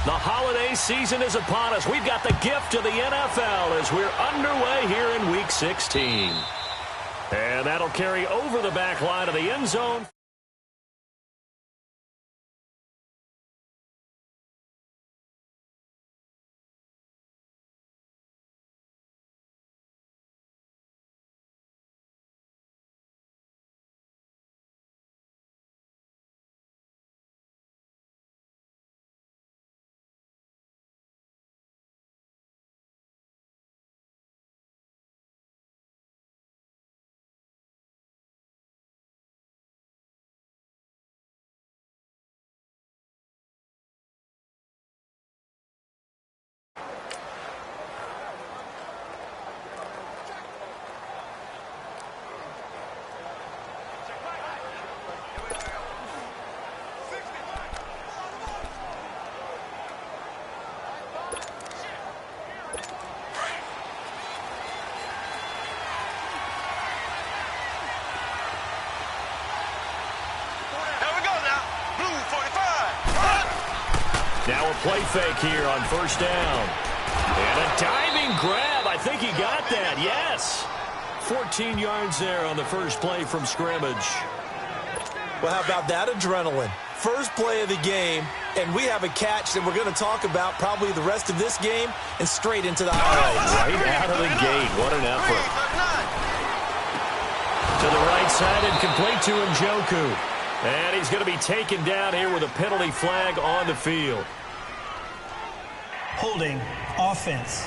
The holiday season is upon us. We've got the gift of the NFL as we're underway here in Week 16. And that'll carry over the back line of the end zone. Now a play fake here on first down. And a diving grab. I think he got that. Yes. 14 yards there on the first play from scrimmage. Well, how about that adrenaline? First play of the game, and we have a catch that we're going to talk about probably the rest of this game and straight into the highlights. Right out of the gate. What an effort. To the right side and complete to Njoku. And he's going to be taken down here with a penalty flag on the field. Holding offense.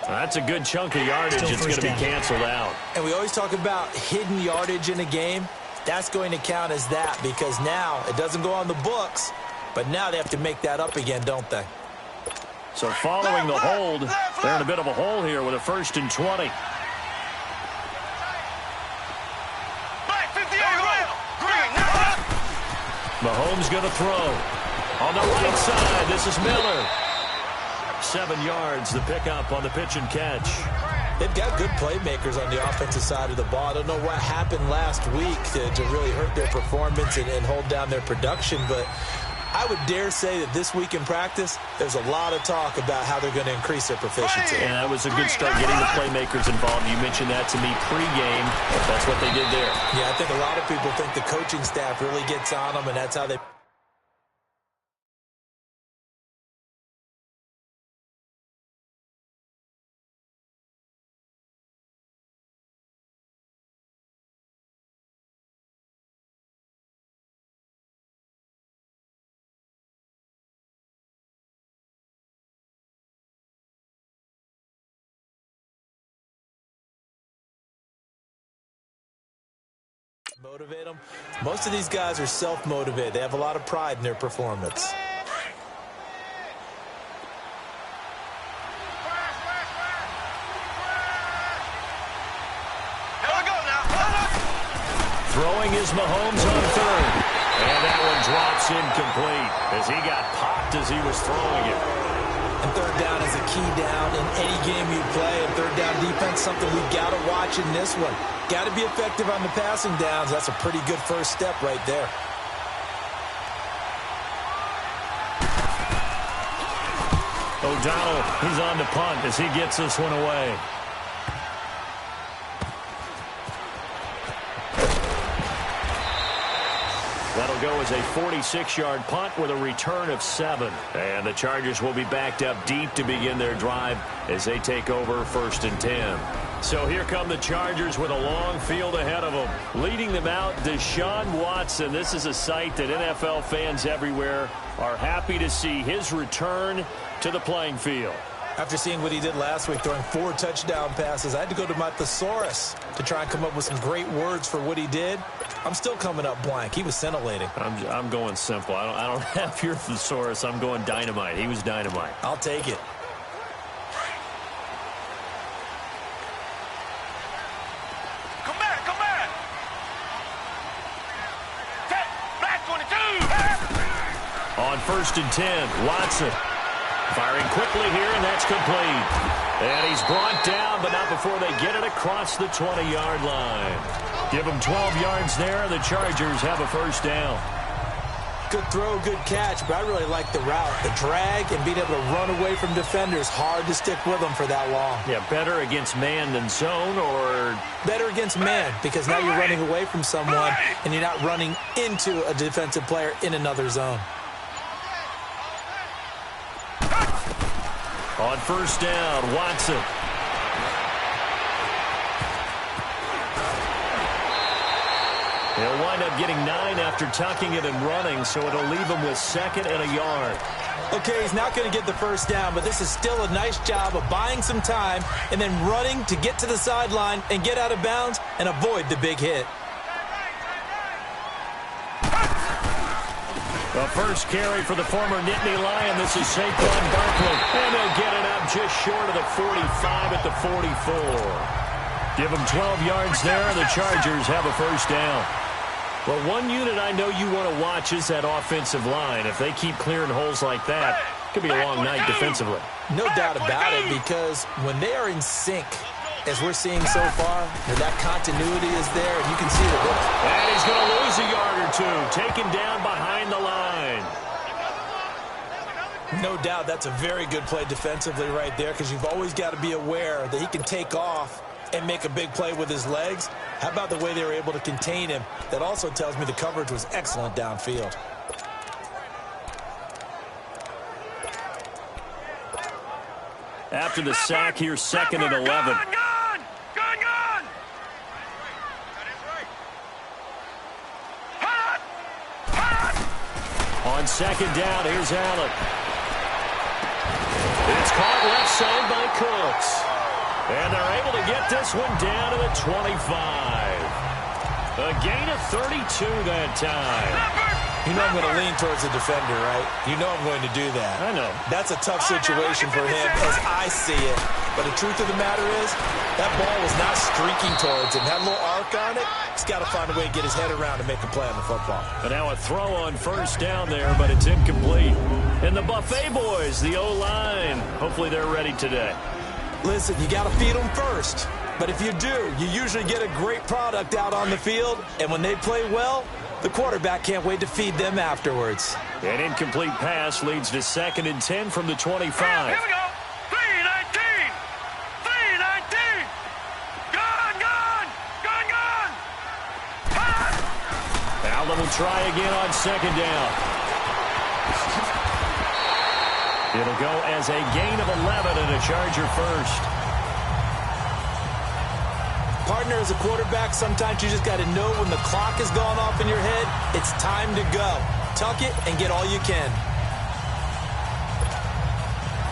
That's a good chunk of yardage. It's going to be canceled out. And we always talk about hidden yardage in a game. That's going to count as that because now it doesn't go on the books, but now they have to make that up again, don't they? So following the hold, they're in a bit of a hole here with a 1st and 20. Mahomes going to throw. On the right side, this is Miller. 7 yards, the pickup on the pitch and catch. They've got good playmakers on the offensive side of the ball. I don't know what happened last week to really hurt their performance and hold down their production, but I would dare say that this week in practice, there's a lot of talk about how they're going to increase their proficiency. And that was a good start getting the playmakers involved. You mentioned that to me pregame. That's what they did there. Yeah, I think a lot of people think the coaching staff really gets on them, and that's how they... motivate them. Most of these guys are self-motivated. They have a lot of pride in their performance. Throwing is Mahomes on third. And that one drops incomplete as he got popped as he was throwing it. And third down is a key down in any game you play. And third down defense, something we've got to watch in this one. Got to be effective on the passing downs. That's a pretty good first step right there. O'Donnell, he's on to punt as he gets this one away. That'll go as a 46-yard punt with a return of 7. And the Chargers will be backed up deep to begin their drive as they take over 1st and 10. So here come the Chargers with a long field ahead of them. Leading them out, Deshaun Watson. This is a sight that NFL fans everywhere are happy to see his return to the playing field. After seeing what he did last week, throwing 4 touchdown passes, I had to go to my thesaurus to try and come up with some great words for what he did. I'm still coming up blank. He was scintillating. I'm going simple. I don't have your thesaurus. I'm going dynamite. He was dynamite. I'll take it. Come back. Black 22. On 1st and 10, Watson. Firing quickly here, and that's complete. And he's brought down, but not before they get it across the 20-yard line. Give them 12 yards there, and the Chargers have a 1st down. Good throw, good catch, but I really like the route. The drag and being able to run away from defenders, hard to stick with them for that long. Yeah, better against man than zone, or better against man, because now you're running away from someone and you're not running into a defensive player in another zone. On first down, Watson. He'll wind up getting 9 after tucking it and running, so it'll leave him with 2nd and a yard. Okay, he's not going to get the first down, but this is still a nice job of buying some time and then running to get to the sideline and get out of bounds and avoid the big hit. The first carry for the former Nittany Lion. This is Saquon Barkley, and he'll get it up just short of the 45 at the 44. Give him 12 yards there, and the Chargers have a first down. Well, one unit I know you want to watch is that offensive line. If they keep clearing holes like that, it could be a long night defensively. No doubt about it, because when they are in sync, as we're seeing so far, that continuity is there, and you can see the look. And he's going to lose a yard or two, taken down behind the line. No doubt that's a very good play defensively right there, because you've always got to be aware that he can take off and make a big play with his legs. How about the way they were able to contain him? That also tells me the coverage was excellent downfield. After the sack, here's 2nd and 11. Gun! On 2nd down, here's Allen. It's caught left side by Cooks. And they're able to get this one down to the 25. A gain of 32 that time. You know I'm going to lean towards the defender, right? You know I'm going to do that. I know. That's a tough situation for him as I see it. But the truth of the matter is, that ball was not streaking towards him. Had a little arc on it. He's got to find a way to get his head around and make a play on the football. But now a throw on first down there, but it's incomplete. And the Buffet boys, the O-line, hopefully they're ready today. Listen, you got to feed them first. But if you do, you usually get a great product out on the field. And when they play well, the quarterback can't wait to feed them afterwards. An incomplete pass leads to 2nd and 10 from the 25. Here we go. 3-19. 3-19. Gun. Allen will try again on 2nd down. It'll go as a gain of 11 and a Charger first. Partner, as a quarterback, sometimes you just got to know when the clock has gone off in your head, it's time to go. Tuck it and get all you can.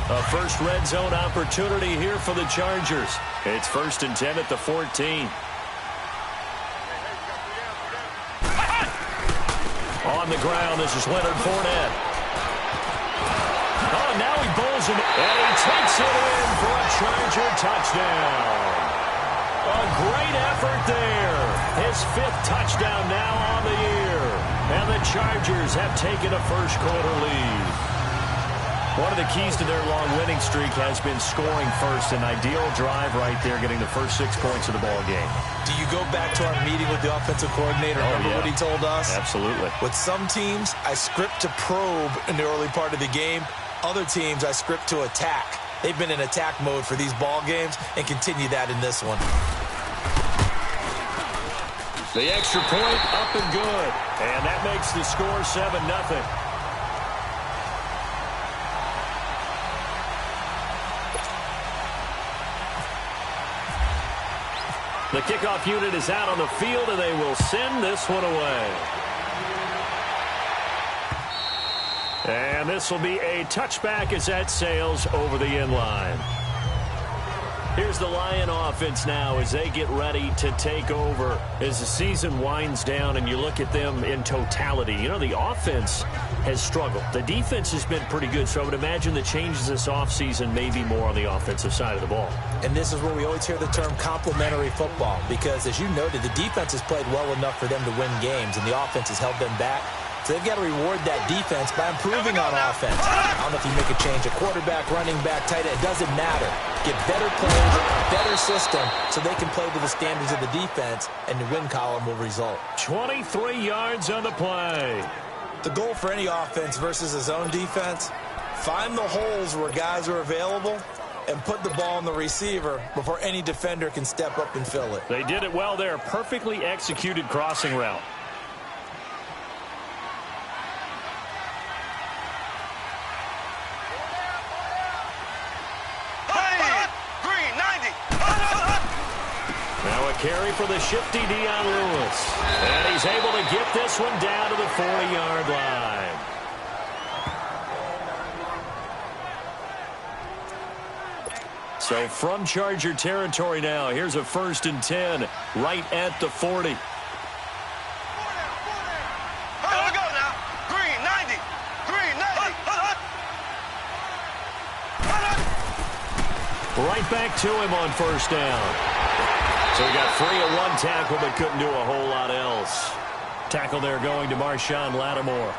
A first red zone opportunity here for the Chargers. It's 1st and 10 at the 14. On the ground, this is Leonard Fournette. Oh, now he bowls him, and he takes it in for a Charger touchdown. A great effort there. His 5th touchdown now on the year. And the Chargers have taken a first-quarter lead. One of the keys to their long winning streak has been scoring first. An ideal drive right there, getting the first 6 points of the ball game. Do you go back to our meeting with the offensive coordinator? Remember what he told us? Absolutely. With some teams, I script to probe in the early part of the game. Other teams, I script to attack. They've been in attack mode for these ball games and continue that in this one. The extra point up and good. And that makes the score 7-0. The kickoff unit is out on the field, and they will send this one away. And this will be a touchback as that sails over the end line. Here's the Lion offense now as they get ready to take over as the season winds down and you look at them in totality. You know, the offense has struggled. The defense has been pretty good, so I would imagine the changes this offseason may be more on the offensive side of the ball. And this is where we always hear the term complementary football because, as you noted, the defense has played well enough for them to win games, and the offense has held them back. So they've got to reward that defense by improving on offense. I don't know if you make a change, a quarterback, running back, tight end, it doesn't matter. Get better players, better system, so they can play to the standards of the defense, and the win column will result. 23 yards on the play. The goal for any offense versus his own defense, find the holes where guys are available and put the ball on the receiver before any defender can step up and fill it. They did it well there. Perfectly executed crossing route. Now a carry for the shifty Dion Lewis. And he's able to get this one down to the 40-yard line. So from Charger territory now, here's a 1st and 10 right at the 40. Here we go now. Green, 90. Green, 90. Right back to him on 1st down. So he got free of one tackle but couldn't do a whole lot else. Tackle there going to Marshawn Lattimore.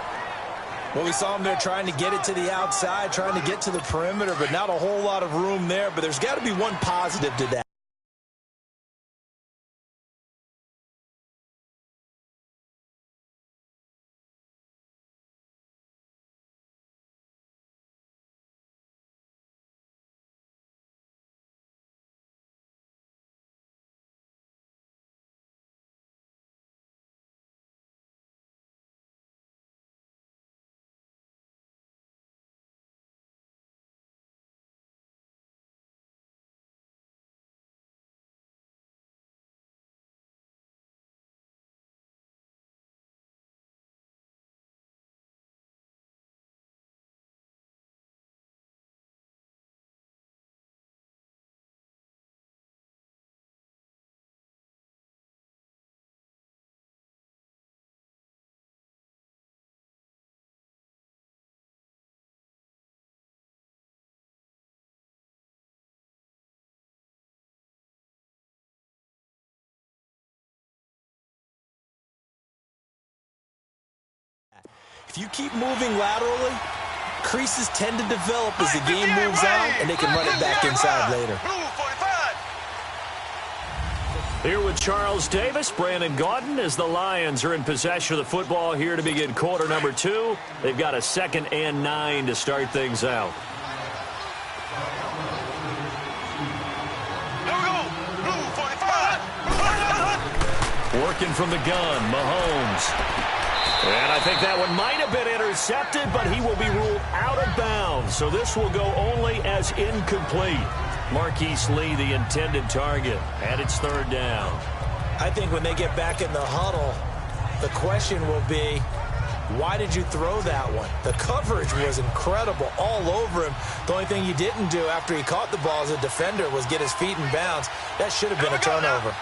Well, we saw him there trying to get it to the outside, trying to get to the perimeter, but not a whole lot of room there. But there's got to be one positive to that. If you keep moving laterally, creases tend to develop as the game moves on, and they can run it back inside later. Here with Charles Davis, Brandon Gaudin, as the Lions are in possession of the football here to begin quarter number 2. They've got a 2nd and 9 to start things out. Working from the gun, Mahomes. And I think that one might have been intercepted, but he will be ruled out of bounds. So this will go only as incomplete. Marquise Lee, the intended target, and it's 3rd down. I think when they get back in the huddle, the question will be, why did you throw that one? The coverage was incredible all over him. The only thing he didn't do after he caught the ball as a defender was get his feet in bounds. That should have been a turnover.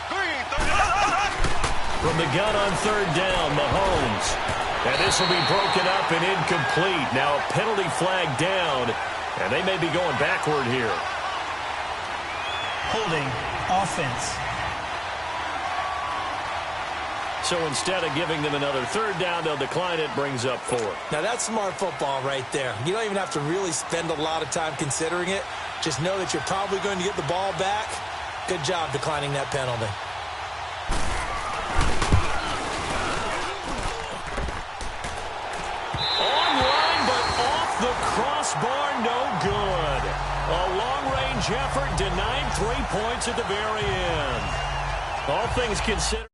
From the gun on 3rd down, Mahomes. And this will be broken up and incomplete. Now a penalty flag down, and they may be going backward here. Holding offense. So instead of giving them another 3rd down, they'll decline it, brings up 4. Now that's smart football right there. You don't even have to really spend a lot of time considering it. Just know that you're probably going to get the ball back. Good job declining that penalty. Crossbar, no good. A long-range effort denied 3 points at the very end. All things considered.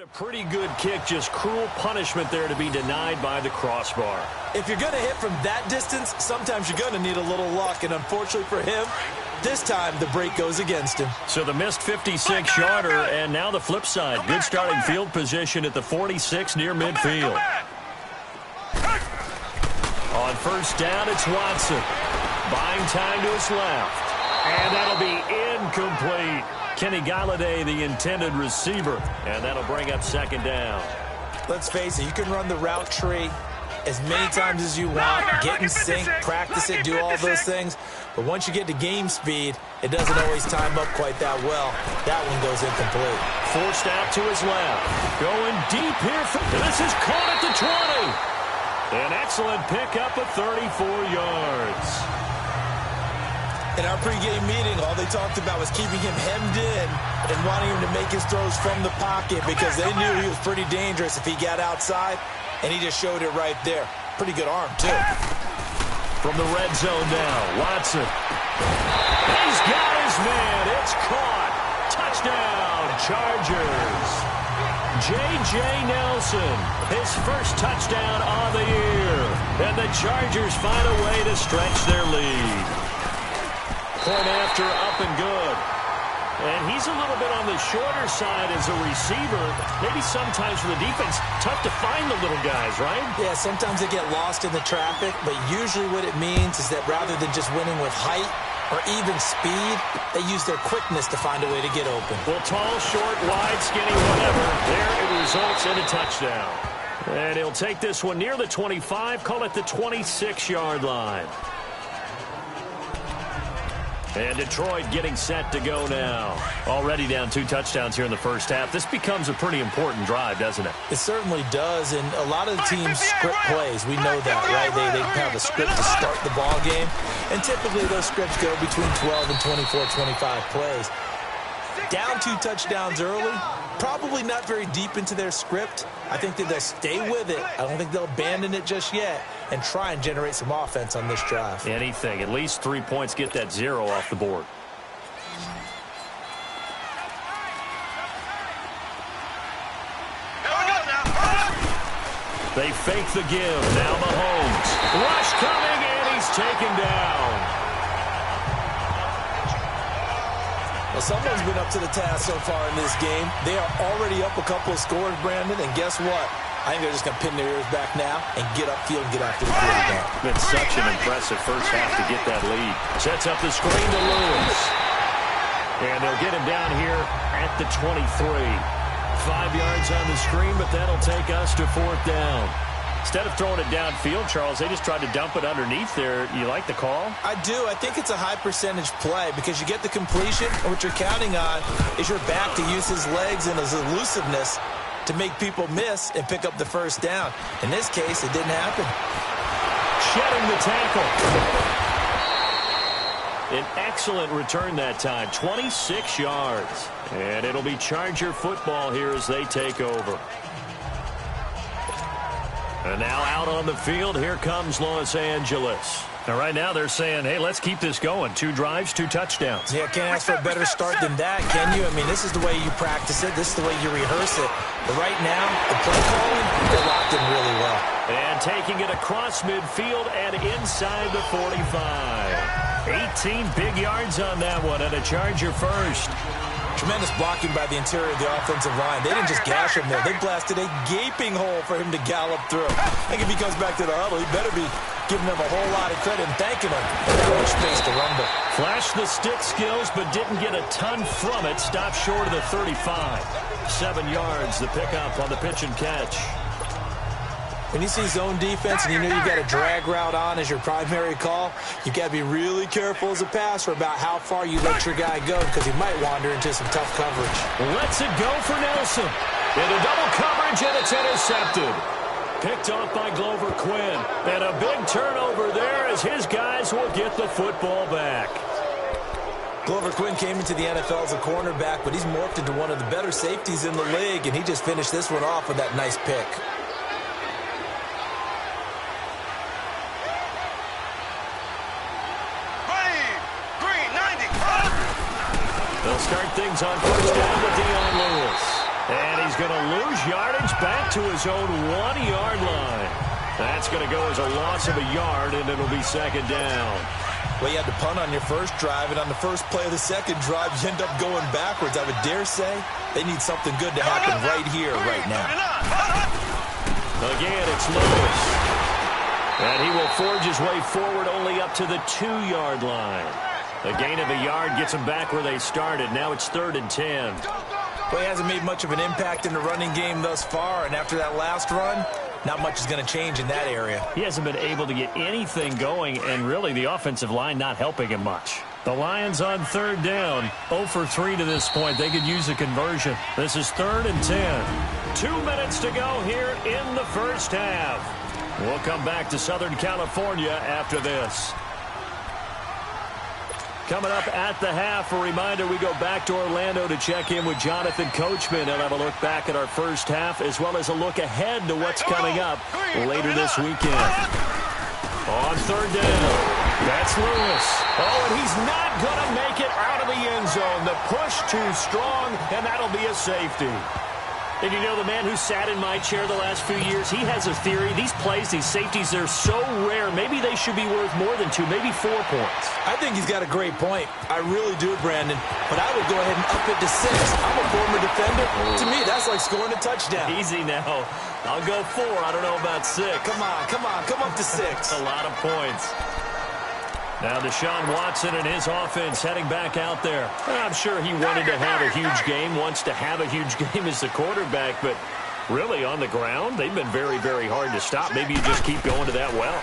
A pretty good kick, just cruel punishment there to be denied by the crossbar. If you're going to hit from that distance, sometimes you're going to need a little luck, and unfortunately for him, this time the break goes against him. So the missed 56-yarder, and now the flip side. Good starting field position at the 46 near midfield. On 1st down, it's Watson. Buying time to his left. And that'll be incomplete. Kenny Golladay, the intended receiver, and that'll bring up second down. Let's face it, you can run the route tree as many times as you want, get in sync, practice it, do all those things. But once you get to game speed, it doesn't always time up quite that well. That one goes incomplete. Forced out to his left. Going deep here. This is caught at the 20. An excellent pickup of 34 yards. In our pregame meeting, all they talked about was keeping him hemmed in and wanting him to make his throws from the pocket because they knew he was pretty dangerous if he got outside, and he just showed it right there. Pretty good arm, too. From the red zone now, Watson. He's got his man. It's caught. Touchdown, Chargers. J.J. Nelson, his first touchdown on the year. And the Chargers find a way to stretch their lead. Point after, up and good. And he's a little bit on the shorter side as a receiver. Maybe sometimes for the defense, tough to find the little guys, right? Yeah, sometimes they get lost in the traffic, but usually what it means is that rather than just winning with height or even speed, they use their quickness to find a way to get open. Well, tall, short, wide, skinny, whatever. There it results in a touchdown. And he'll take this one near the 25, call it the 26-yard line. And Detroit getting set to go now. Already down 2 touchdowns here in the first half. This becomes a pretty important drive, doesn't it? It certainly does, and a lot of the teams script plays. We know that, right? They have a script to start the ball game, and typically those scripts go between 12 and 24, 25 plays. Down 2 touchdowns early, probably not very deep into their script. I think that they'll stay with it. I don't think they'll abandon it just yet and try and generate some offense on this drive. Anything. At least 3 points, get that 0 off the board. They fake the give. Now Mahomes. Rush coming, and he's taken down. Well, someone's been up to the task so far in this game. They are already up a couple of scores, Brandon, and guess what? I think they're just going to pin their ears back now and get upfield and get after the quarterback. Been such an impressive first half to get that lead. Sets up the screen to Lewis. And they'll get him down here at the 23. 5 yards on the screen, but that'll take us to 4th down. Instead of throwing it downfield, Charles, they just tried to dump it underneath there. You like the call? I do. I think it's a high percentage play because you get the completion, and what you're counting on is your back to use his legs and his elusiveness to make people miss and pick up the first down. In this case, it didn't happen. Shedding the tackle. An excellent return that time, 26 yards. And it'll be Charger football here as they take over. And now out on the field, here comes Los Angeles. Now, right now, they're saying, hey, let's keep this going. 2 drives, 2 touchdowns. Yeah, can't ask for a better start than that, can you? I mean, this is the way you practice it. This is the way you rehearse it. But right now, the play calling, they're locked in really well. And taking it across midfield and inside the 45. 18 big yards on that one, and a Charger first. Tremendous blocking by the interior of the offensive line. They didn't just gash him there. They blasted a gaping hole for him to gallop through. I think if he comes back to the huddle, he better be giving them a whole lot of credit and thanking them for that much space to rumble. Flashed the stick skills, but didn't get a ton from it. Stopped short of the 35. 7 yards, the pickup on the pitch and catch. When you see zone defense and you know you got a drag route on as your primary call, you got to be really careful as a passer about how far you let your guy go because he might wander into some tough coverage. Lets it go for Nelson. Into double coverage, and it's intercepted. Picked off by Glover Quinn. And a big turnover there as his guys will get the football back. Glover Quinn came into the NFL as a cornerback, but he's morphed into one of the better safeties in the league, and he just finished this one off with that nice pick. They'll start things on first down with Dion Lewis. And he's going to lose yardage back to his own 1-yard line. That's going to go as a loss of a yard, and it'll be second down. Well, you had to punt on your first drive, and on the first play of the second drive, you end up going backwards. I would dare say they need something good to happen right here, right now. Again, it's Lewis. And he will forge his way forward only up to the 2-yard line. A gain of a yard gets them back where they started. Now it's 3rd and 10. Well, he hasn't made much of an impact in the running game thus far, and after that last run, not much is going to change in that area. He hasn't been able to get anything going, and really the offensive line not helping him much. The Lions on 3rd down. 0 for 3 to this point. They could use a conversion. This is 3rd and 10. 2 minutes to go here in the first half. We'll come back to Southern California after this. Coming up at the half, a reminder, we go back to Orlando to check in with Jonathan Coachman and have a look back at our first half as well as a look ahead to what's coming up later this weekend. On 3rd down, that's Lewis. Oh, and he's not going to make it out of the end zone. The push too strong, and that'll be a safety. And you know, the man who sat in my chair the last few years, he has a theory. These plays, these safeties, they're so rare. Maybe they should be worth more than 2, maybe 4 points. I think he's got a great point. I really do, Brandon. But I would go ahead and up it to 6. I'm a former defender. To me, that's like scoring a touchdown. Easy now. I'll go 4. I don't know about 6. Come on. Come up to 6. A lot of points. Now Deshaun Watson and his offense heading back out there. I'm sure he wanted to have a huge game, wants to have a huge game as the quarterback, but really on the ground, they've been very, very hard to stop. Maybe you just keep going to that well.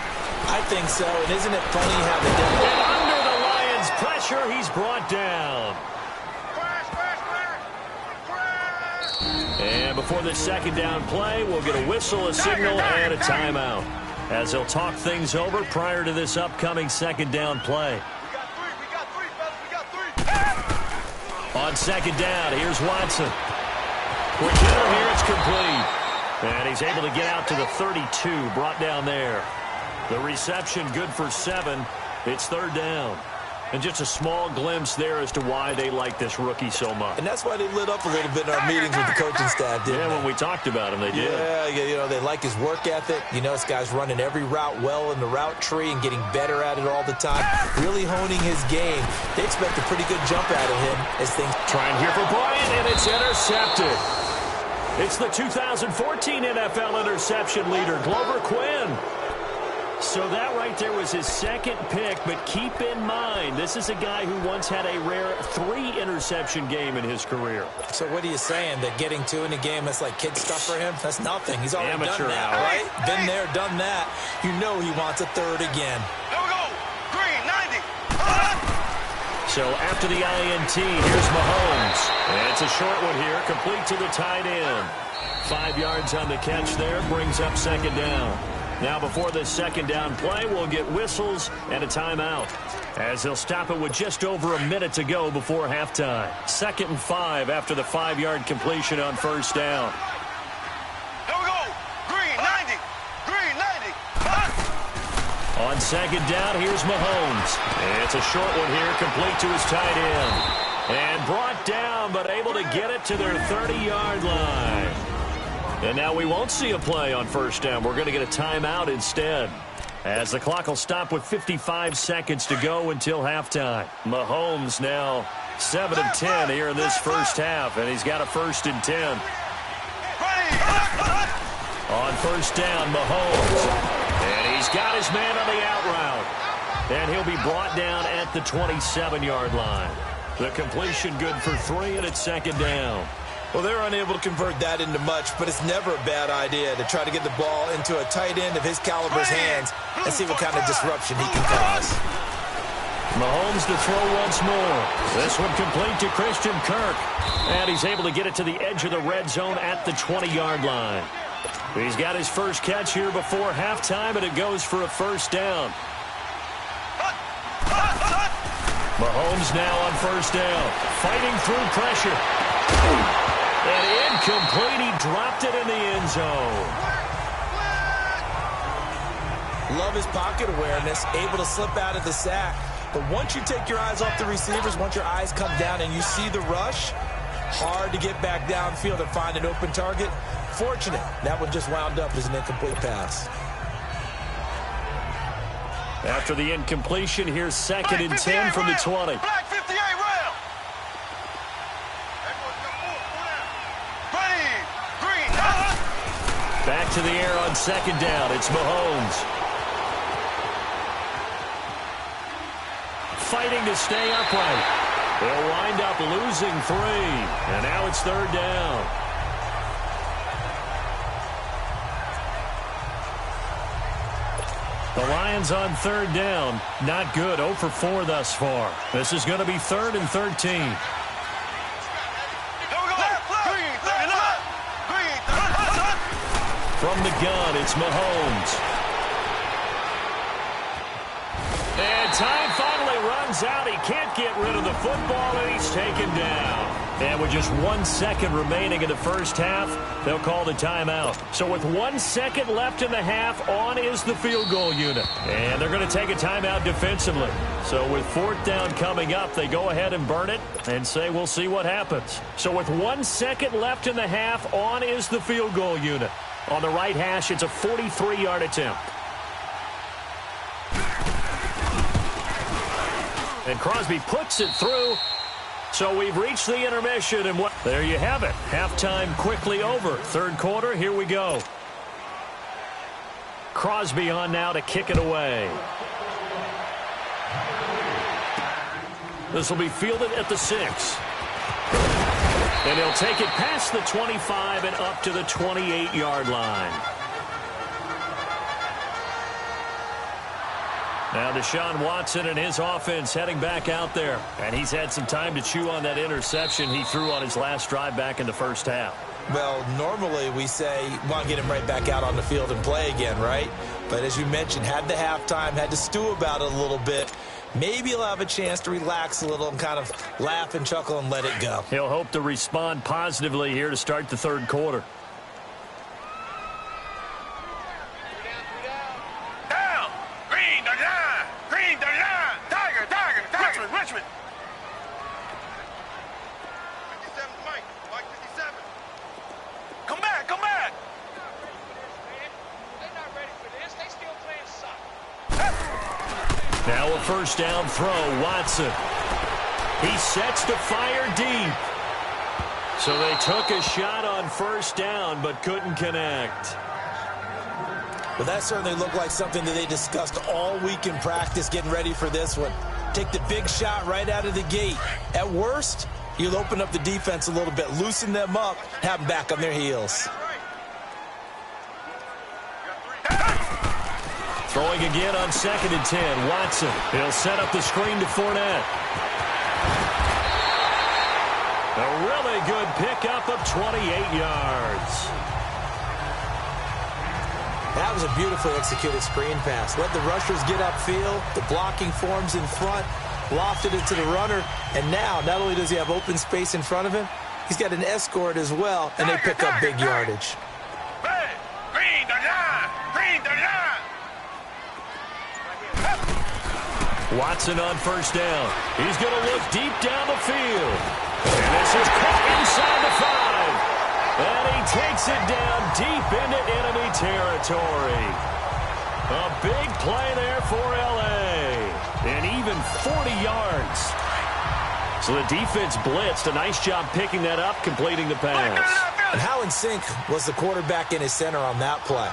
I think so, and isn't it funny how the devil... And under the Lions' pressure, he's brought down. And before the 2nd down play, we'll get a whistle, a signal, and a timeout, as they'll talk things over prior to this upcoming 2nd down play. We got three, fellas. We got 3. On 2nd down, here's Watson. Quick hitter here, it's complete. And he's able to get out to the 32, brought down there. The reception good for 7. It's 3rd down. And just a small glimpse there as to why they like this rookie so much. And that's why they lit up a little bit in our meetings with the coaching staff, didn't they? When we talked about him, they did. Yeah, you know, they like his work ethic. You know, this guy's running every route well in the route tree and getting better at it all the time. Really honing his game. They expect a pretty good jump out of him as things... Trying here for Bryant, and it's intercepted. It's the 2014 NFL interception leader, Glover Quinn. So that right there was his 2nd pick, but keep in mind, this is a guy who once had a rare 3-interception game in his career. So what are you saying, that getting 2 in a game, that's like kid stuff for him? That's nothing. He's already Amateur done that, hour. right? Been there, done that. You know he wants a 3rd again. There we go. Green, 90. So after the INT, here's Mahomes. And it's a short one here, complete to the tight end. 5 yards on the catch there, brings up 2nd down. Now before this 2nd down play, we'll get whistles and a timeout, as they'll stop it with just over a minute to go before halftime. 2nd and 5 after the 5-yard completion on 1st down. There we go. Green, 90. Green, 90. On 2nd down, here's Mahomes. It's a short one here, complete to his tight end. And brought down, but able to get it to their 30-yard line. And now we won't see a play on 1st down. We're going to get a timeout instead, as the clock will stop with 55 seconds to go until halftime. Mahomes now 7 of 10 here in this first half, and he's got a 1st and 10. On 1st down, Mahomes. And he's got his man on the out route. And he'll be brought down at the 27-yard line. The completion good for 3, and it's 2nd down. Well, they're unable to convert that into much, but it's never a bad idea to try to get the ball into a tight end of his caliber's hands and see what kind of disruption he can cause. Mahomes to throw once more. This one complete to Christian Kirk. And he's able to get it to the edge of the red zone at the 20-yard line. He's got his first catch here before halftime, and it goes for a 1st down. Mahomes now on 1st down, fighting through pressure. And incomplete, he dropped it in the end zone. Love his pocket awareness, able to slip out of the sack. But once you take your eyes off the receivers, once your eyes come down and you see the rush, hard to get back downfield and find an open target. Fortunate, that one just wound up as an incomplete pass. After the incompletion, here's 2nd and 10 from the 20. Black 58 round. Green. Back to the air on 2nd down. It's Mahomes. fighting to stay upright. They'll wind up losing 3, and now it's 3rd down. The Lions on 3rd down. Not good. 0 for 4 thus far. This is going to be 3rd and 13. From the gun, it's Mahomes. And time finally runs out. He can't get rid of the football, and he's taken down. And with just 1 second remaining in the first half, they'll call the timeout. So with 1 second left in the half, on is the field goal unit. And they're going to take a timeout defensively. So with 4th down coming up, they go ahead and burn it and say we'll see what happens. So with 1 second left in the half, on is the field goal unit. On the right hash, it's a 43-yard attempt. And Crosby puts it through. So we've reached the intermission, and there you have it. Halftime quickly over. 3rd quarter, here we go. Crosby on now to kick it away. This will be fielded at the 6. And he'll take it past the 25 and up to the 28-yard line. Now Deshaun Watson and his offense heading back out there. And he's had some time to chew on that interception he threw on his last drive back in the first half. Well, normally we say, want to get him right back out on the field and play again, right? But as you mentioned, had the halftime, had to stew about it a little bit. Maybe he'll have a chance to relax a little and kind of laugh and chuckle and let it go. He'll hope to respond positively here to start the 3rd quarter. Down! Green, the line! Green, the line! Tiger, Tiger, Tiger! Richmond! 57 Mike. Mike 57. Come back, come back! They're not ready for this. They still playing soccer. Now a 1st down throw, Watson. He sets to fire deep. So they took a shot on 1st down, but couldn't connect. Well, that certainly looked like something that they discussed all week in practice getting ready for this one. Take the big shot right out of the gate. At worst, you'll open up the defense a little bit, loosen them up, have them back on their heels. Throwing again on 2nd and 10. Watson. He'll set up the screen to Fournette. A really good pickup of 28 yards. That was a beautifully executed screen pass. Let the rushers get upfield. The blocking forms in front. Lofted it to the runner. And now, not only does he have open space in front of him, he's got an escort as well, and they pick up big yardage. Red, green, the line! Green, the line! Watson on 1st down. He's going to look deep down the field. And this is caught inside the 5. And he takes it down deep into enemy territory. A big play there for L.A. And even 40 yards. So the defense blitzed. A nice job picking that up, completing the pass. And how in sync was the quarterback and his center on that play?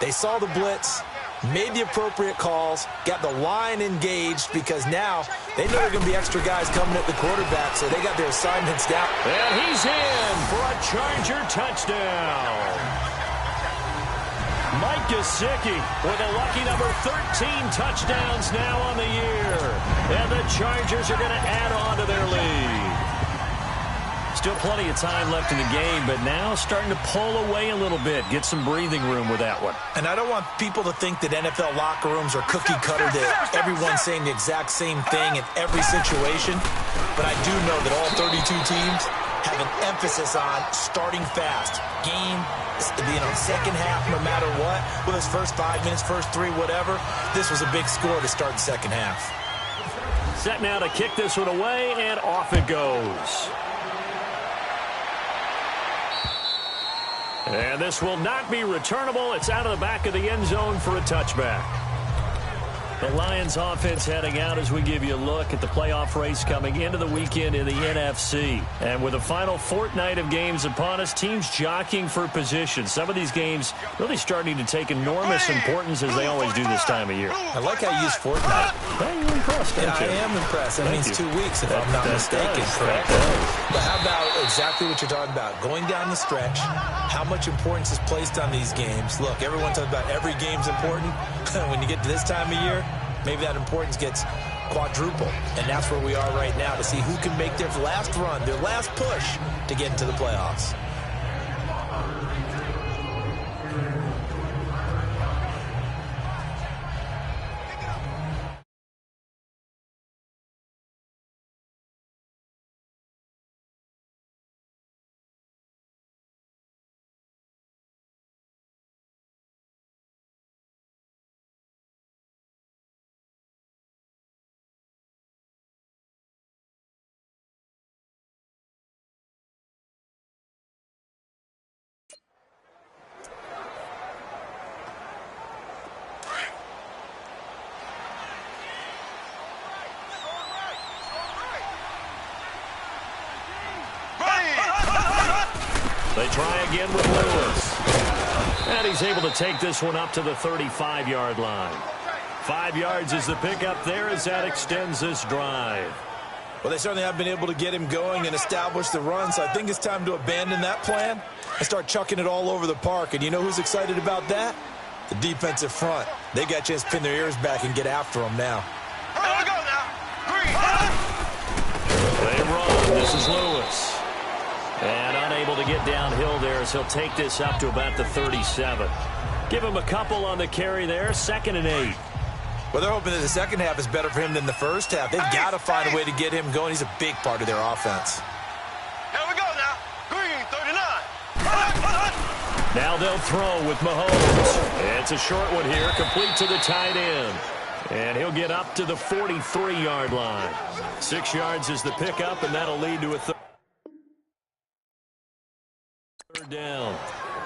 They saw the blitz, made the appropriate calls, got the line engaged, because now they know there are going to be extra guys coming at the quarterback, so they got their assignments down. And he's in for a Charger touchdown. Mike Gesicki with a lucky number 13 touchdowns now on the year. And the Chargers are going to add on to their lead. Still plenty of time left in the game, but now starting to pull away a little bit. Get some breathing room with that one. And I don't want people to think that NFL locker rooms are cookie cutter, that everyone's saying the exact same thing in every situation. But I do know that all 32 teams have an emphasis on starting fast. Game, second half, no matter what. Whether it's first 5 minutes, first 3, whatever. This was a big score to start the second half. Set now to kick this one away, and off it goes. And this will not be returnable. It's out of the back of the end zone for a touchback. The Lions offense heading out as we give you a look at the playoff race coming into the weekend in the NFC. And with the final fortnight of games upon us, teams jockeying for position. Some of these games really starting to take enormous importance as they always do this time of year. I like how you use fortnight. Hey, you're impressed, aren't you? I am impressed. That Thank means you. 2 weeks if I'm not mistaken, correct? But how about exactly what you're talking about? Going down the stretch, how much importance is placed on these games. Look, everyone talks about every game's important. When you get to this time of year, maybe that importance gets quadruple. And that's where we are right now to see who can make their last run, their last push to get into the playoffs. They try again with Lewis. And he's able to take this one up to the 35-yard line. 5 yards is the pickup there as that extends this drive. Well, they certainly have been able to get him going and establish the run, so I think it's time to abandon that plan and start chucking it all over the park. And you know who's excited about that? The defensive front. They got a chance to pin their ears back and get after him now. Here we go now. Green. They run. This is Lewis. And unable to get downhill there as he'll take this up to about the 37. Give him a couple on the carry there. 2nd and 8. Well, they're hoping that the second half is better for him than the first half. They've got to find a way to get him going. He's a big part of their offense. Here we go now. Green, 39. Now they'll throw with Mahomes. It's a short one here, complete to the tight end. And he'll get up to the 43-yard line. 6 yards is the pickup, and that'll lead to a third down.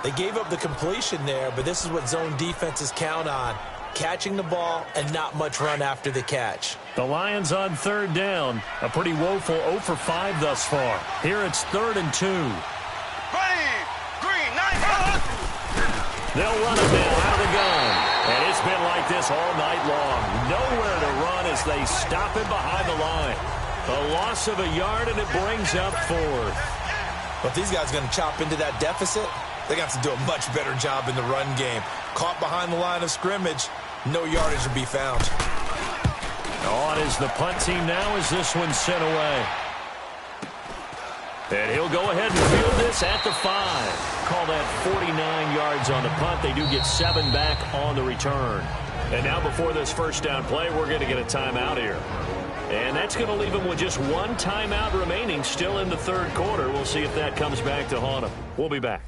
They gave up the completion there, but this is what zone defenses count on. Catching the ball and not much run after the catch. The Lions on 3rd down. A pretty woeful 0 for 5 thus far. Here it's 3rd and 2. Ready. Green, 9. They'll run it now out of the gun. And it's been like this all night long. Nowhere to run as they stop him behind the line. A loss of a yard, and it brings up 4th. But if these guys are going to chop into that deficit, they got to do a much better job in the run game. Caught behind the line of scrimmage, no yardage to be found. On is the punt team now as this one's sent away. And he'll go ahead and field this at the 5. Call that 49 yards on the punt. They do get 7 back on the return. And now before this first down play, we're going to get a timeout here. And that's going to leave them with just 1 timeout remaining still in the 3rd quarter. We'll see if that comes back to haunt them. We'll be back.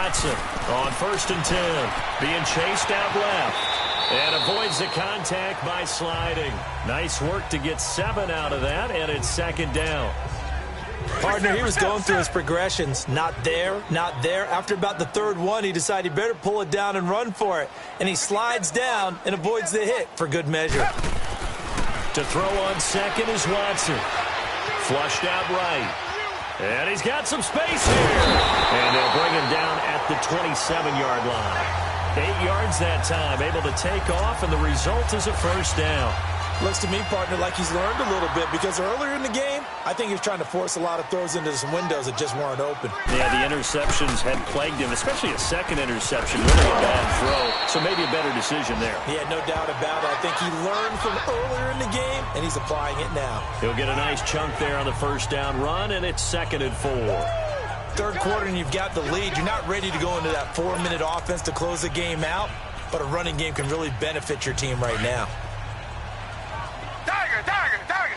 Watson on 1st and 10. Being chased out left. And avoids the contact by sliding. Nice work to get 7 out of that, and it's 2nd down. Partner, he was going through his progressions. Not there, not there. After about the 3rd one, he decided he better pull it down and run for it. And he slides down and avoids the hit for good measure. To throw on 2nd is Watson. Flushed out right. And he's got some space here. And they'll bring him down at the 27-yard line. 8 yards that time, able to take off, and the result is a 1st down. Looks to me, partner, like he's learned a little bit, because earlier in the game, I think he was trying to force a lot of throws into some windows that just weren't open. Yeah, the interceptions had plagued him, especially a 2nd interception. Really a bad throw, so maybe a better decision there. Yeah, no doubt about it. I think he learned from earlier in the game, and he's applying it now. He'll get a nice chunk there on the 1st down run, and it's 2nd and 4. 3rd quarter and you've got the lead. You're not ready to go into that 4-minute offense to close the game out, but a running game can really benefit your team right now. Tiger, tiger, tiger.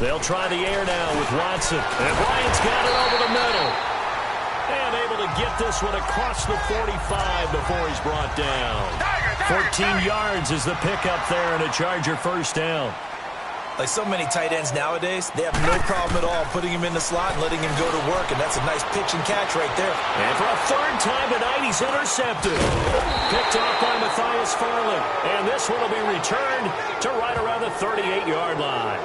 They'll try the air now with Watson. And Bryant's got it over the middle. And able to get this one across the 45 before he's brought down. 14 yards is the pickup there, and a Charger 1st down. Like so many tight ends nowadays, they have no problem at all putting him in the slot and letting him go to work, and that's a nice pitch and catch right there. And for a 3rd time tonight, he's intercepted. Picked off by Matthias Farley. And this one will be returned to right around the 38-yard line.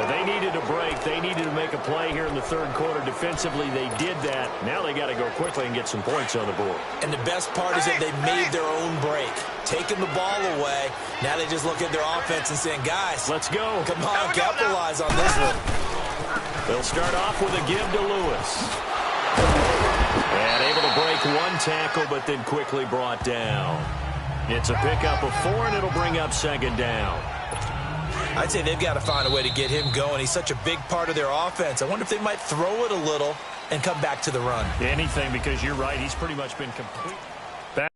They needed a break. They needed to make a play here in the 3rd quarter. Defensively, they did that. Now they got to go quickly and get some points on the board. And the best part is that they made their own break. Taking the ball away. Now they just look at their offense and saying, guys, let's go. Come on, capitalize on this one. They'll start off with a give to Lewis. And able to break 1 tackle, but then quickly brought down. It's a pickup of 4, and it'll bring up 2nd down. I'd say they've got to find a way to get him going. He's such a big part of their offense. I wonder if they might throw it a little and come back to the run. Anything, because you're right. He's pretty much been complete. Back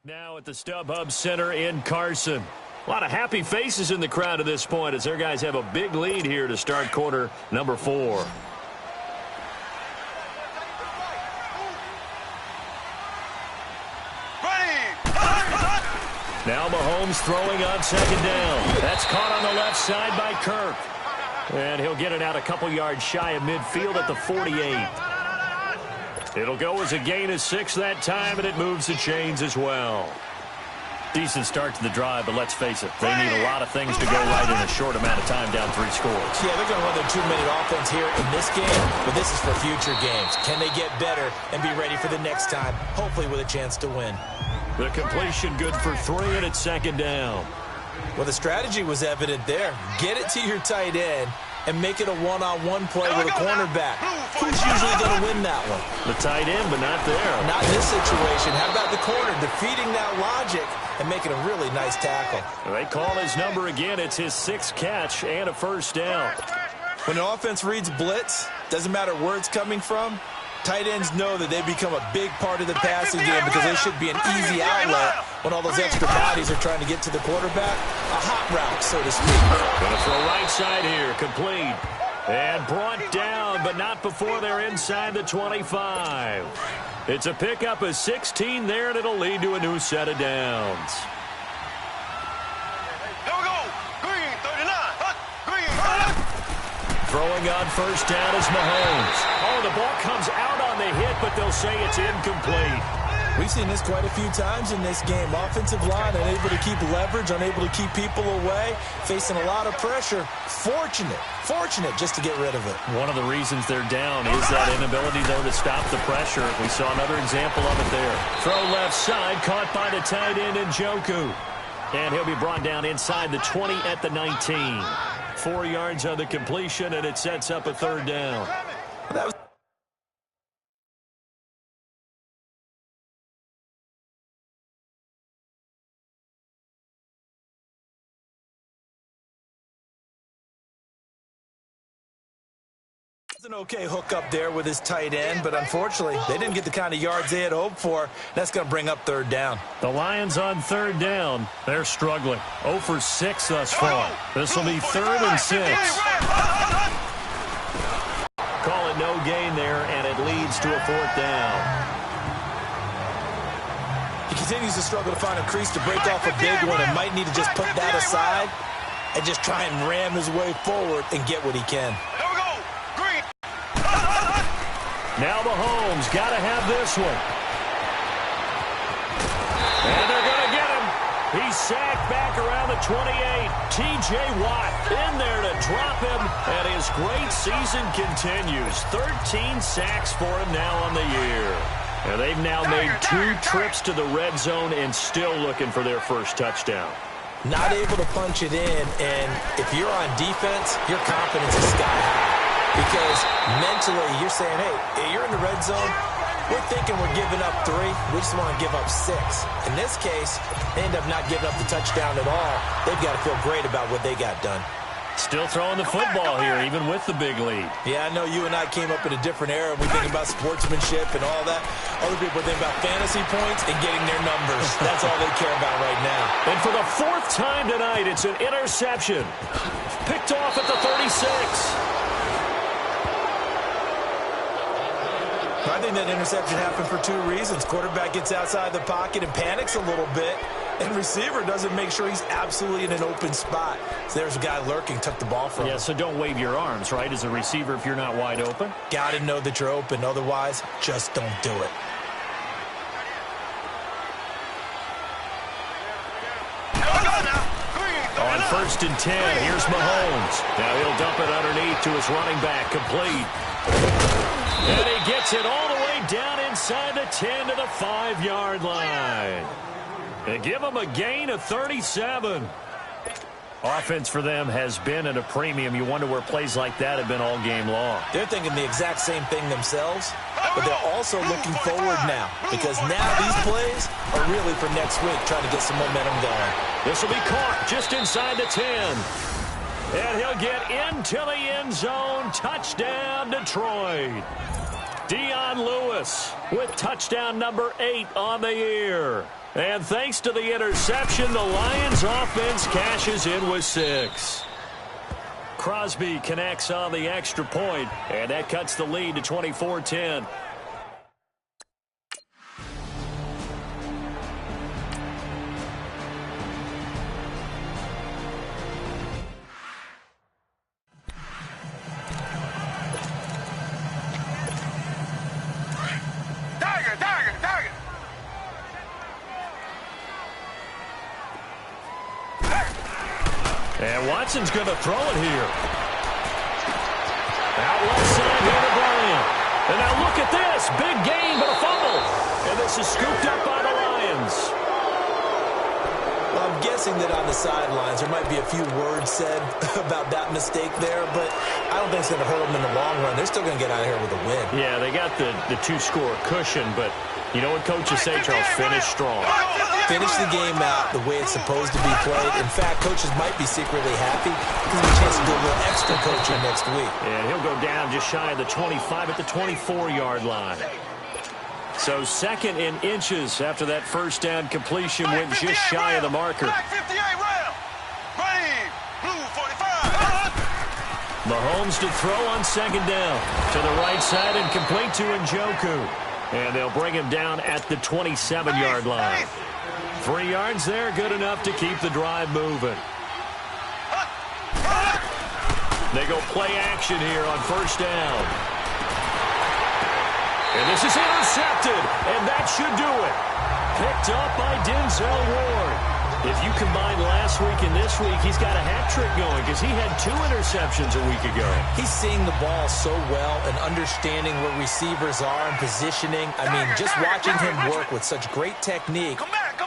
now at the StubHub Center in Carson. A lot of happy faces in the crowd at this point as their guys have a big lead here to start quarter number 4. Now Mahomes throwing on 2nd down. That's caught on the left side by Kirk. And he'll get it out a couple yards shy of midfield at the 48. It'll go as a gain of 6 that time, and it moves the chains as well. Decent start to the drive, but let's face it, they need a lot of things to go right in a short amount of time, down 3 scores. Yeah, they're going to run their 2-minute offense here in this game, but this is for future games. Can they get better and be ready for the next time, hopefully with a chance to win? The completion good for 3, and it's 2nd down. Well, the strategy was evident there. Get it to your tight end and make it a one-on-one play with a cornerback. Who's usually going to win that one? The tight end, but not there. Not in this situation. How about the corner defeating that logic and making a really nice tackle? They call his number again. It's his 6th catch and a 1st down. When an offense reads blitz, doesn't matter where it's coming from, tight ends know that they become a big part of the passing game because they should be an easy outlet when all those extra bodies are trying to get to the quarterback. A hot route, so to speak. Going to throw right side here, complete. And brought down, but not before they're inside the 25. It's a pickup of 16 there, and it'll lead to a new set of downs. Here we go. Green, 39. Green, Throwing on 1st down is Mahomes. Oh, the ball comes out on the hit, but they'll say it's incomplete. We've seen this quite a few times in this game. Offensive line unable to keep leverage, unable to keep people away, facing a lot of pressure. Fortunate just to get rid of it. One of the reasons they're down is that inability, though, to stop the pressure. We saw another example of it there. Throw left side, caught by the tight end Njoku. And he'll be brought down inside the 20 at the 19. 4 yards on the completion, and it sets up a 3rd down. That was It's an okay hook up there with his tight end, but unfortunately, they didn't get the kind of yards they had hoped for. That's going to bring up third down. The Lions on third down. They're struggling. 0 for 6 thus far. This will be 3rd and 6. Call it no gain there, and it leads to a 4th down. He continues to struggle to find a crease to break off a big one and might need to just put that aside and just try and ram his way forward and get what he can. Now Mahomes got to have this one. And they're going to get him. He's sacked back around the 28. T.J. Watt in there to drop him, and his great season continues. 13 sacks for him now on the year. And they've now made 2 trips to the red zone and still looking for their first touchdown. Not able to punch it in, and if you're on defense, your confidence is sky high. Because mentally, you're saying, hey, you're in the red zone. We're thinking we're giving up 3. We just want to give up 6. In this case, they end up not giving up the touchdown at all. They've got to feel great about what they got done. Still throwing the football here, even with the big lead. Yeah, I know you and I came up in a different era. We think about sportsmanship and all that. Other people think about fantasy points and getting their numbers. That's all they care about right now. And for the 4th time tonight, it's an interception. Picked off at the 36. I think that interception happened for 2 reasons. Quarterback gets outside the pocket and panics a little bit, and receiver doesn't make sure he's absolutely in an open spot. So there's a guy lurking, took the ball from him. Yeah, so don't wave your arms, right, as a receiver if you're not wide open. Got to know that you're open. Otherwise, just don't do it. On 1st and 10, here's Mahomes. Now he'll dump it underneath to his running back, complete. And he gets it all the way down inside the 10 to the 5-yard line. And give him a gain of 37. Offense for them has been at a premium. You wonder where plays like that have been all game long. They're thinking the exact same thing themselves, but they're also looking forward now because now these plays are really for next week, trying to get some momentum going. This will be caught just inside the 10. And he'll get into the end zone. Touchdown, Detroit. Dion Lewis with touchdown number 8 on the year. And thanks to the interception, the Lions offense cashes in with 6. Crosby connects on the extra point, and that cuts the lead to 24-10. And Watson's going to throw it here. Out left side here to Bryant. And now look at this. Big gain, but a fumble. And this is scooped up by the Lions. Well, I'm guessing that on the sidelines there might be a few words said about that mistake there, but I don't think it's going to hurt them in the long run. They're still going to get out of here with a win. Yeah, they got the 2-score cushion, but you know what coaches say, Charles? Finish strong. Finish the game out the way it's supposed to be played. In fact, coaches might be secretly happy because of a chance to do a little extra coaching next week. And he'll go down just shy of the 25 at the 24-yard line. So 2nd in inches after that first down completion went just shy of the marker. Mahomes to throw on 2nd down. To the right side and complete to Njoku. And they'll bring him down at the 27-yard line. 3 yards there, good enough to keep the drive moving. They go play action here on 1st down. And this is intercepted, and that should do it. Picked up by Denzel Ward. If you combine last week and this week, he's got a hat trick going because he had 2 interceptions a week ago. He's seeing the ball so well and understanding where receivers are and positioning. I mean, just watching him work with such great technique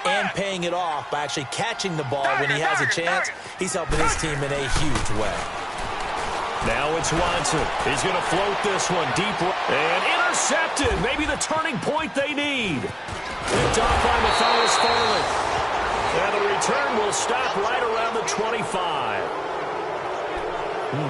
and paying it off by actually catching the ball when he has a chance, he's helping his team in a huge way. Now it's Watson. He's going to float this one deep and intercepted. Maybe the turning point they need. Picked off by Matthias Farley. And the return will stop right around the 25.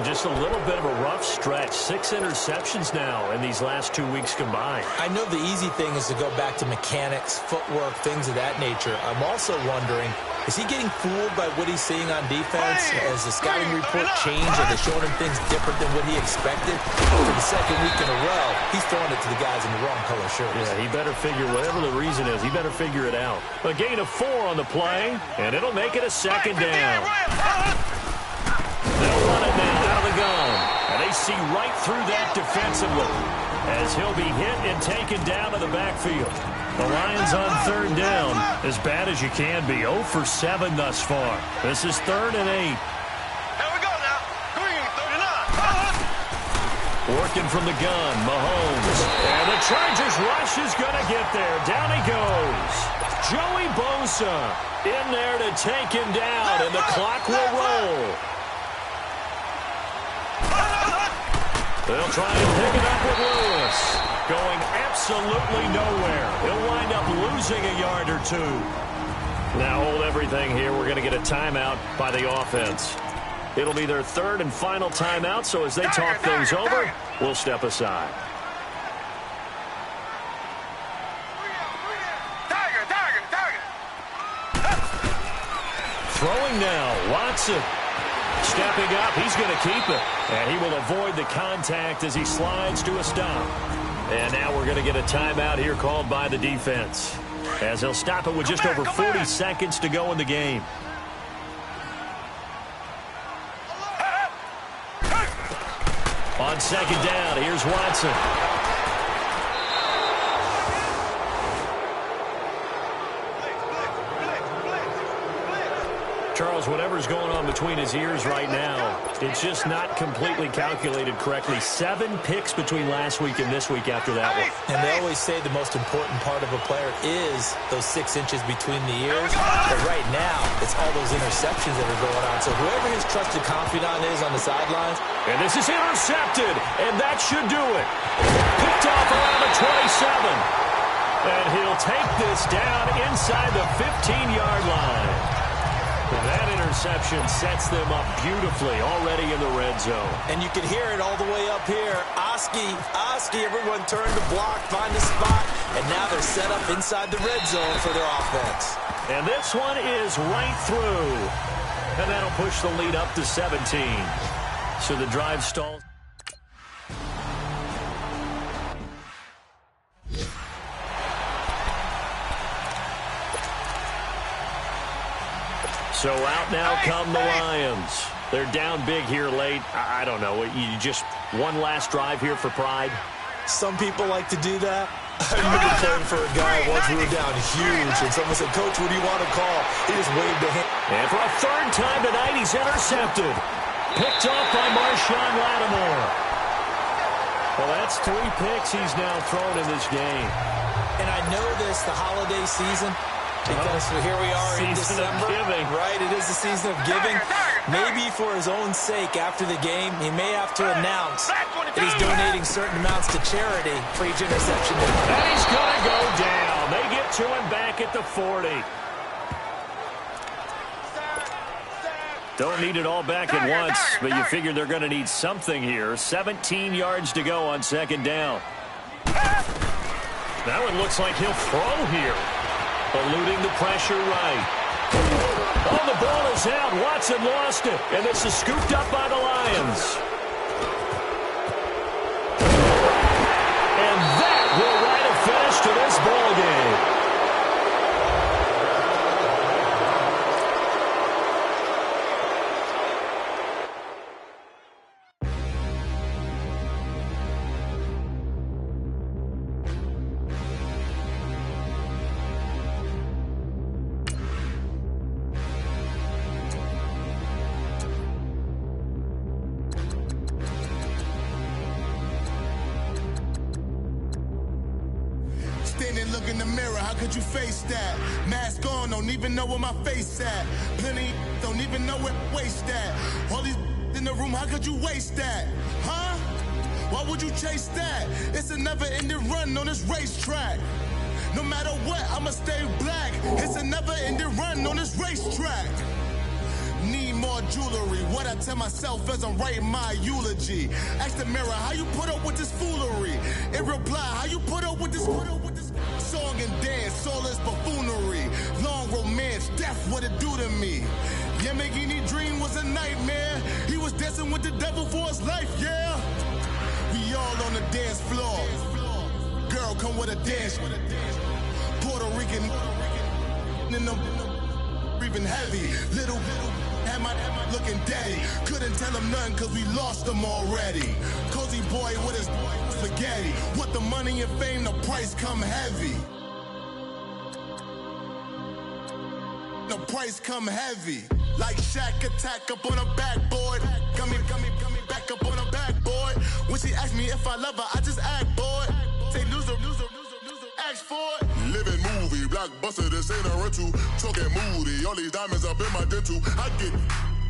Just a little bit of a rough stretch. 6 interceptions now in these last 2 weeks combined. I know the easy thing is to go back to mechanics, footwork, things of that nature. I'm also wondering, is he getting fooled by what he's seeing on defense? Has the scouting report changed? Are they showing him things different than what he expected? For the second week in a row, he's throwing it to the guys in the wrong color shirts. Yeah, he better figure, whatever the reason is, he better figure it out. A gain of 4 on the play, and it'll make it a second down. They'll run it now out of the gun. And they see right through that defensively as he'll be hit and taken down to the backfield. The Lions on 3rd down, as bad as you can be. 0 for 7 thus far. This is 3rd and 8. Here we go now. Green, 39. Working from the gun, Mahomes. And the Chargers rush is going to get there. Down he goes. Joey Bosa in there to take him down, and the clock will roll. They'll try and pick it up with Lewis. Going absolutely nowhere. He'll wind up losing a yard or 2. Now hold everything here. We're going to get a timeout by the offense. It'll be their 3rd and final timeout, so as they talk things over, we'll step aside. Throwing now, Watson. Stepping up, he's going to keep it. And he will avoid the contact as he slides to a stop. And now we're going to get a timeout here called by the defense, as he'll stop it with just over 40 seconds to go in the game. On 2nd down, here's Watson. Charles, whatever's going on between his ears right now, it's just not completely calculated correctly. 7 picks between last week and this week after that one. And they always say the most important part of a player is those 6 inches between the ears. But right now, it's all those interceptions that are going on. So whoever his trusted confidant is on the sidelines. And this is intercepted, and that should do it. Picked off around the 27. And he'll take this down inside the 15-yard line. That interception sets them up beautifully already in the red zone. And you can hear it all the way up here. Oski, everyone turned to block, find a spot, and now they're set up inside the red zone for their offense. And this one is right through. And that'll push the lead up to 17. So the drive stalls. So out now come the Lions. They're down big here late. I don't know. You just one last drive here for pride? Some people like to do that. I remember playing for a guy once we were down huge, and someone said, "Coach, what do you want to call?" He just waved a hand. And for a 3rd time tonight, he's intercepted. Picked off by Marshawn Lattimore. Well, that's 3 picks he's now thrown in this game. And I know this, the holiday season, because here we are in December, right? It is the season of giving. Maybe for his own sake, after the game, he may have to announce that he's donating certain amounts to charity for each interception. And he's going to go down. They get to him back at the 40. Don't need it all back at once, but you figure they're going to need something here. 17 yards to go on 2nd down. Now it looks like he'll throw here. Eluding the pressure right. Oh, the ball is out. Watson lost it. And this is scooped up by the Lions. And that will write a finish to this ball game. Look in the mirror, how could you face that? Mask on, don't even know where my face at. Plenty don't even know where waste at. All these in the room, how could you waste that? Huh? Why would you chase that? It's a never-ending run on this racetrack. No matter what, I'ma stay black. It's a never-ending run on this racetrack. Need more jewelry. What I tell myself as I'm writing my eulogy. Ask the mirror, how you put up with this foolery? In reply, how you put up with this? Song and dance, soulless buffoonery. Long romance, death, what it do to me? Yamagini dream was a nightmare. He was dancing with the devil for his life, yeah. We all on the dance floor. Girl, come with a dance. Puerto Rican in the breathing heavy. Little had my looking daddy. Couldn't tell him nothing cause we lost him already. Cozy boy with his spaghetti. What the money and fame, the price come heavy. The price come heavy. Like Shaq attack up on a backboard. Gummy, back up on a backboard. When she asked me if I love her, I just act bored. Say loser, ask for it. Living movie, blockbuster, this ain't a rental. Talking moody, all these diamonds up in my dental. I get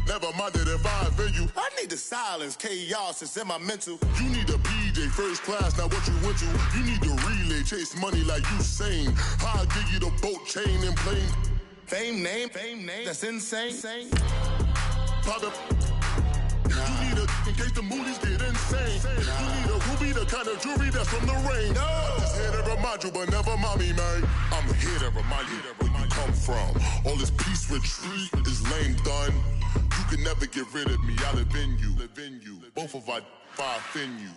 never minded if I offend you. I need the silence, chaos is in my mental. You need a PJ, first class, not what you went to. You need the relay, chase money like you sane. I'll give you the boat, chain, and plane. Fame name, that's insane. Pop it. You need a, in case the movies get insane. You need a ruby, the kind of jewelry that's from the rain. I'm just here to remind you, but never mommy, man. I'm here to remind you where you come from. All this peace retreat is lame done. You can never get rid of me, I live in you. Both of our fire in you.